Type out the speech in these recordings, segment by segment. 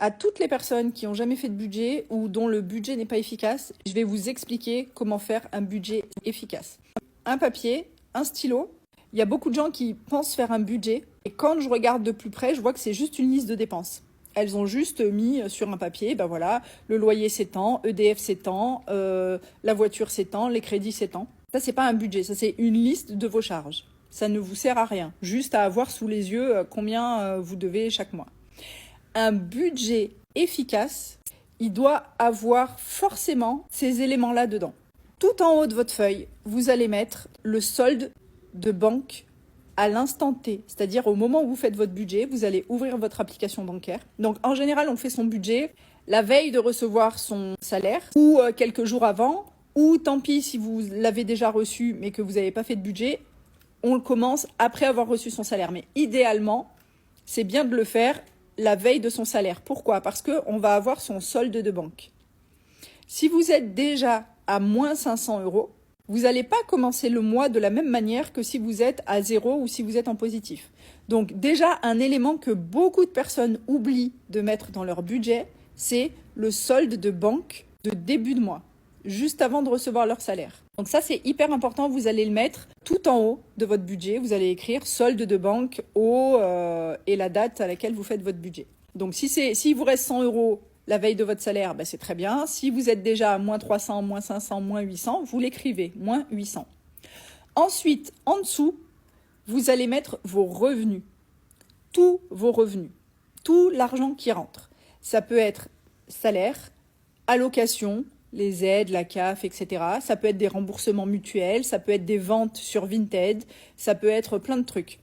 À toutes les personnes qui n'ont jamais fait de budget ou dont le budget n'est pas efficace, je vais vous expliquer comment faire un budget efficace. Un papier, un stylo. Il y a beaucoup de gens qui pensent faire un budget et quand je regarde de plus près, je vois que c'est juste une liste de dépenses. Elles ont juste mis sur un papier, ben voilà, le loyer c'est tant, EDF c'est tant, la voiture c'est tant, les crédits c'est tant. Ça c'est pas un budget, ça c'est une liste de vos charges. Ça ne vous sert à rien, juste à avoir sous les yeux combien vous devez chaque mois. Un budget efficace, il doit avoir forcément ces éléments-là dedans. Tout en haut de votre feuille, vous allez mettre le solde de banque à l'instant T, c'est-à-dire au moment où vous faites votre budget, vous allez ouvrir votre application bancaire. Donc en général, on fait son budget la veille de recevoir son salaire ou quelques jours avant, ou tant pis si vous l'avez déjà reçu mais que vous n'avez pas fait de budget, on le commence après avoir reçu son salaire. Mais idéalement, c'est bien de le faire la veille de son salaire. Pourquoi ? Parce qu'on va avoir son solde de banque. Si vous êtes déjà à moins 500 €, vous n'allez pas commencer le mois de la même manière que si vous êtes à 0 ou si vous êtes en positif. Donc déjà, un élément que beaucoup de personnes oublient de mettre dans leur budget, c'est le solde de banque de début de mois, juste avant de recevoir leur salaire. Donc ça, c'est hyper important, vous allez le mettre tout en haut de votre budget. Vous allez écrire solde de banque et la date à laquelle vous faites votre budget. Donc si vous reste 100 € la veille de votre salaire, c'est très bien. Si vous êtes déjà à moins 300, moins 500, moins 800, vous l'écrivez, moins 800. Ensuite, en dessous, vous allez mettre vos revenus. Tous vos revenus. Tout l'argent qui rentre. Ça peut être salaire, allocation, les aides, la CAF, etc. Ça peut être des remboursements mutuels, ça peut être des ventes sur Vinted, ça peut être plein de trucs.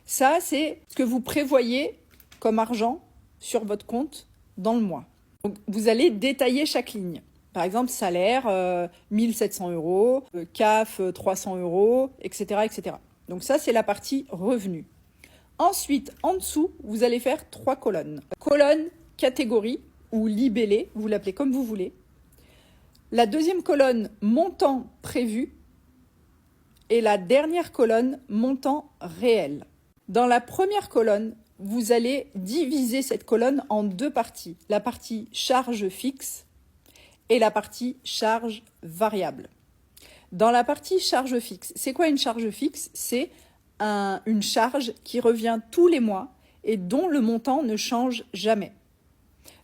Ça, c'est ce que vous prévoyez comme argent sur votre compte dans le mois. Donc, vous allez détailler chaque ligne. Par exemple, salaire, 1 700 €, CAF, 300 €, etc., etc. Donc ça, c'est la partie revenus. Ensuite, en dessous, vous allez faire 3 colonnes. Colonne catégorie ou libellé, vous l'appelez comme vous voulez. La deuxième colonne, montant prévu. Et la dernière colonne, montant réel. Dans la première colonne, vous allez diviser cette colonne en 2 parties. La partie charge fixe et la partie charge variable. Dans la partie charge fixe, c'est quoi une charge fixe ? C'est une charge qui revient tous les mois et dont le montant ne change jamais.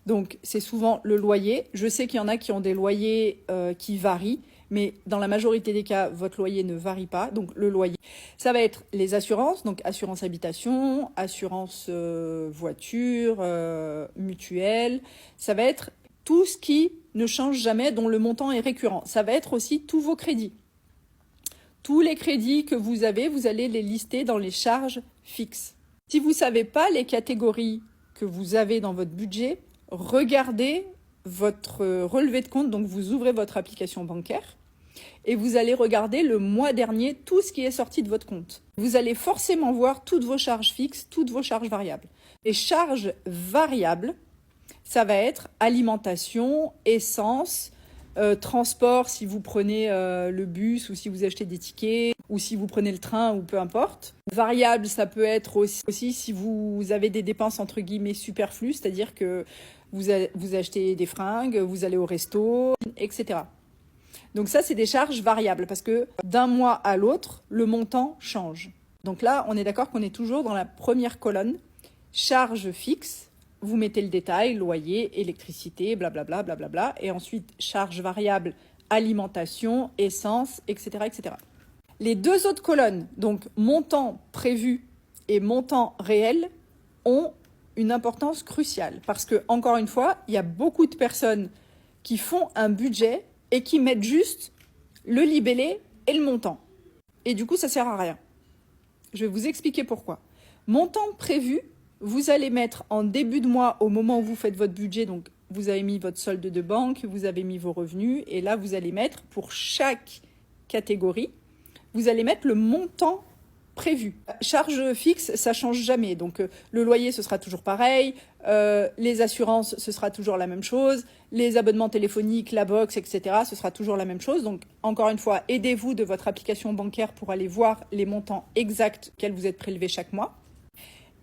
Donc, c'est souvent le loyer. Je sais qu'il y en a qui ont des loyers qui varient, mais dans la majorité des cas, votre loyer ne varie pas. Donc, le loyer, ça va être les assurances, donc assurance habitation, assurance voiture, mutuelle. Ça va être tout ce qui ne change jamais, dont le montant est récurrent. Ça va être aussi tous vos crédits. Tous les crédits que vous avez, vous allez les lister dans les charges fixes. Si vous ne savez pas les catégories que vous avez dans votre budget, regardez votre relevé de compte, donc vous ouvrez votre application bancaire et vous allez regarder le mois dernier tout ce qui est sorti de votre compte. Vous allez forcément voir toutes vos charges fixes, toutes vos charges variables. Les charges variables, ça va être alimentation, essence, transport si vous prenez le bus ou si vous achetez des tickets ou si vous prenez le train ou peu importe. Variable, ça peut être aussi si vous avez des dépenses entre guillemets superflues, c'est-à-dire que vous achetez des fringues, vous allez au resto, etc. Donc ça, c'est des charges variables parce que d'un mois à l'autre, le montant change. Donc là, on est d'accord qu'on est toujours dans la première colonne, charges fixes. Vous mettez le détail, loyer, électricité, blablabla, blablabla. Et ensuite, charges variables, alimentation, essence, etc., etc. Les 2 autres colonnes, donc montant prévu et montant réel, ont une importance cruciale. Parce que, encore une fois, il y a beaucoup de personnes qui font un budget et qui mettent juste le libellé et le montant. Et du coup, ça ne sert à rien. Je vais vous expliquer pourquoi. Montant prévu, vous allez mettre en début de mois, au moment où vous faites votre budget, donc vous avez mis votre solde de banque, vous avez mis vos revenus, et là, vous allez mettre pour chaque catégorie, vous allez mettre le montant prévu. Charge fixe, ça change jamais. Donc, le loyer, ce sera toujours pareil. Les assurances, ce sera toujours la même chose. Les abonnements téléphoniques, la box, etc., ce sera toujours la même chose. Donc, encore une fois, aidez-vous de votre application bancaire pour aller voir les montants exacts auxquels vous êtes prélevés chaque mois.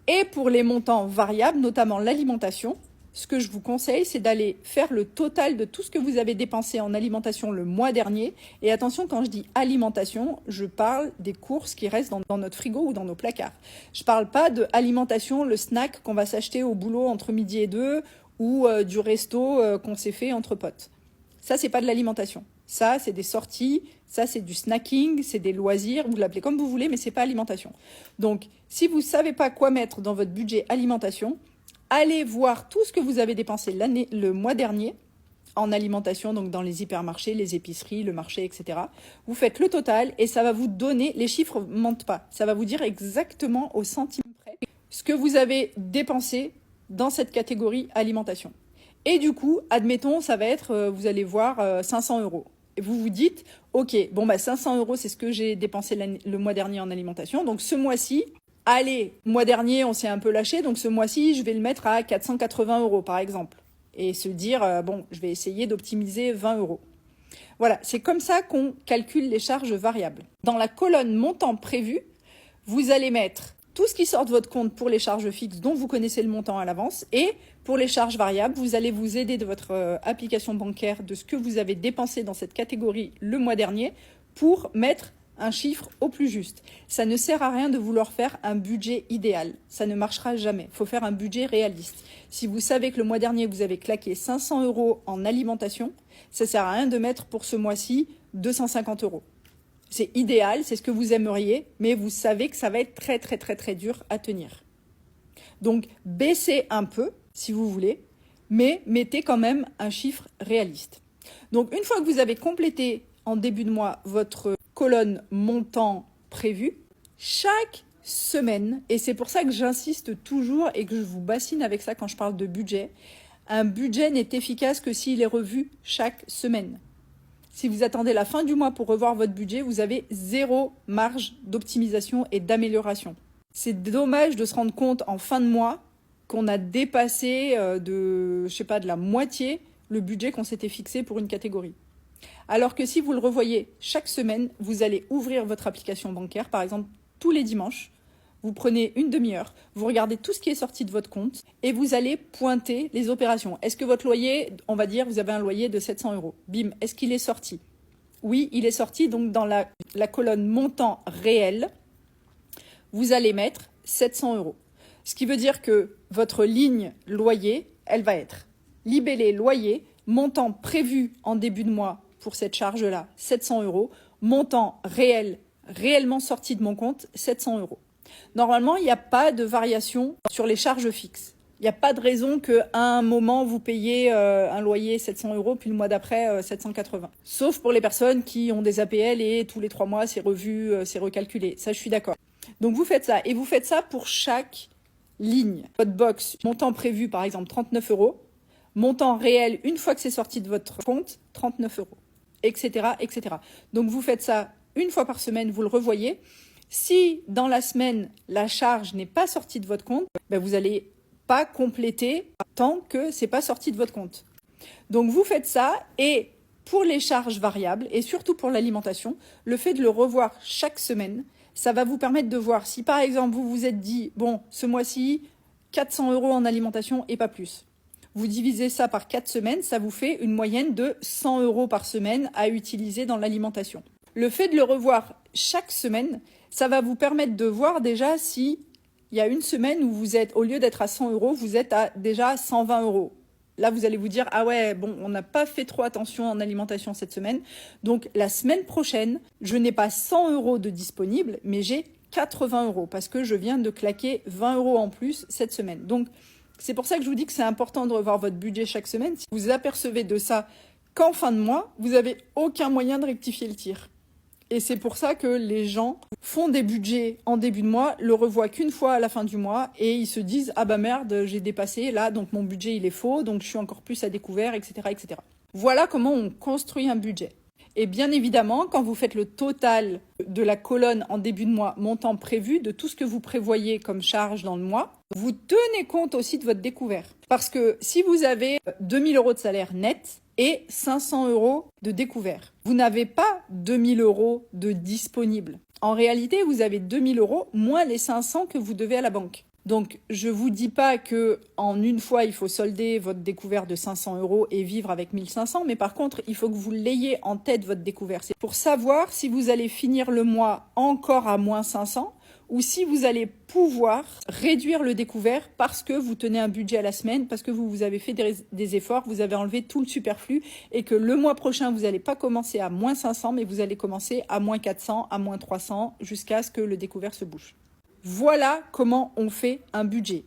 Et pour les montants variables, notamment l'alimentation, ce que je vous conseille, c'est d'aller faire le total de tout ce que vous avez dépensé en alimentation le mois dernier. Et attention, quand je dis alimentation, je parle des courses qui restent dans notre frigo ou dans nos placards. Je parle pas de alimentation, le snack qu'on va s'acheter au boulot entre midi et 2 ou du resto qu'on s'est fait entre potes. Ça, c'est pas de l'alimentation. Ça, c'est des sorties, ça, c'est du snacking, c'est des loisirs, vous l'appelez comme vous voulez, mais c'est pas alimentation. Donc, si vous savez pas quoi mettre dans votre budget alimentation, allez voir tout ce que vous avez dépensé le mois dernier en alimentation, donc dans les hypermarchés, les épiceries, le marché, etc. Vous faites le total et ça va vous donner, les chiffres ne mentent pas, ça va vous dire exactement au centime près ce que vous avez dépensé dans cette catégorie alimentation. Et du coup, admettons, ça va être, vous allez voir 500 €. Et vous vous dites, ok, bon bah 500 €, c'est ce que j'ai dépensé le mois dernier en alimentation. Donc ce mois-ci, allez, mois dernier, on s'est un peu lâché, donc ce mois-ci, je vais le mettre à 480 € par exemple. Et se dire, bon, je vais essayer d'optimiser 20 €. Voilà, c'est comme ça qu'on calcule les charges variables. Dans la colonne montant prévu, vous allez mettre tout ce qui sort de votre compte pour les charges fixes dont vous connaissez le montant à l'avance. Et pour les charges variables, vous allez vous aider de votre application bancaire, de ce que vous avez dépensé dans cette catégorie le mois dernier pour mettre un chiffre au plus juste. Ça ne sert à rien de vouloir faire un budget idéal. Ça ne marchera jamais. Il faut faire un budget réaliste. Si vous savez que le mois dernier, vous avez claqué 500 € en alimentation, ça ne sert à rien de mettre pour ce mois-ci 250 €. C'est idéal, c'est ce que vous aimeriez, mais vous savez que ça va être très, très, très, très dur à tenir. Donc, baissez un peu, si vous voulez, mais mettez quand même un chiffre réaliste. Donc, une fois que vous avez complété en début de mois votre colonne montant prévu, chaque semaine, et c'est pour ça que j'insiste toujours et que je vous bassine avec ça quand je parle de budget, un budget n'est efficace que s'il est revu chaque semaine. Si vous attendez la fin du mois pour revoir votre budget, vous avez zéro marge d'optimisation et d'amélioration. C'est dommage de se rendre compte en fin de mois qu'on a dépassé de la moitié le budget qu'on s'était fixé pour une catégorie. Alors que si vous le revoyez chaque semaine, vous allez ouvrir votre application bancaire, par exemple tous les dimanches, vous prenez une demi-heure, vous regardez tout ce qui est sorti de votre compte et vous allez pointer les opérations. Est-ce que votre loyer, on va dire, vous avez un loyer de 700 €. Bim, est-ce qu'il est sorti? Oui, il est sorti. Donc dans la colonne montant réel, vous allez mettre 700 €. Ce qui veut dire que votre ligne loyer, elle va être libellé loyer, montant prévu en début de mois pour cette charge-là, 700 €, montant réel, réellement sorti de mon compte, 700 €. Normalement, il n'y a pas de variation sur les charges fixes. Il n'y a pas de raison qu'à un moment, vous payez un loyer 700 €, puis le mois d'après, 780. Sauf pour les personnes qui ont des APL et tous les 3 mois, c'est revu, c'est recalculé. Ça, je suis d'accord. Donc, vous faites ça. Et vous faites ça pour chaque ligne. Votre box, montant prévu, par exemple, 39 €. Montant réel, une fois que c'est sorti de votre compte, 39 €, etc., etc. Donc, vous faites ça une fois par semaine, vous le revoyez. Si dans la semaine, la charge n'est pas sortie de votre compte, vous n'allez pas compléter tant que ce n'est pas sorti de votre compte. Donc vous faites ça et pour les charges variables et surtout pour l'alimentation, le fait de le revoir chaque semaine, ça va vous permettre de voir si par exemple vous vous êtes dit, bon, ce mois-ci, 400 € en alimentation et pas plus. Vous divisez ça par 4 semaines, ça vous fait une moyenne de 100 € par semaine à utiliser dans l'alimentation. Le fait de le revoir chaque semaine, ça va vous permettre de voir déjà si il y a une semaine où vous êtes, au lieu d'être à 100 €, vous êtes à déjà 120 €. Là, vous allez vous dire, ah ouais, bon, on n'a pas fait trop attention en alimentation cette semaine. Donc, la semaine prochaine, je n'ai pas 100 € de disponible, mais j'ai 80 € parce que je viens de claquer 20 € en plus cette semaine. Donc, c'est pour ça que je vous dis que c'est important de revoir votre budget chaque semaine. Si vous apercevez de ça qu'en fin de mois, vous n'avez aucun moyen de rectifier le tir. Et c'est pour ça que les gens font des budgets en début de mois, le revoient qu'une fois à la fin du mois et ils se disent « Ah bah merde, j'ai dépassé là, donc mon budget il est faux, donc je suis encore plus à découvert, etc. etc. » Voilà comment on construit un budget. Et bien évidemment, quand vous faites le total de la colonne en début de mois, montant prévu, de tout ce que vous prévoyez comme charge dans le mois, vous tenez compte aussi de votre découvert. Parce que si vous avez 2000 € de salaire net, et 500 € de découvert. Vous n'avez pas 2000 € de disponible. En réalité, vous avez 2000 € moins les 500 que vous devez à la banque. Donc, je vous dis pas que en une fois, il faut solder votre découvert de 500 € et vivre avec 1500, mais par contre, il faut que vous l'ayez en tête, votre découvert. C'est pour savoir si vous allez finir le mois encore à moins 500 ou si vous allez pouvoir réduire le découvert parce que vous tenez un budget à la semaine, parce que vous avez fait des efforts, vous avez enlevé tout le superflu et que le mois prochain, vous n'allez pas commencer à moins 500, mais vous allez commencer à moins 400, à moins 300, jusqu'à ce que le découvert se bouge. Voilà comment on fait un budget.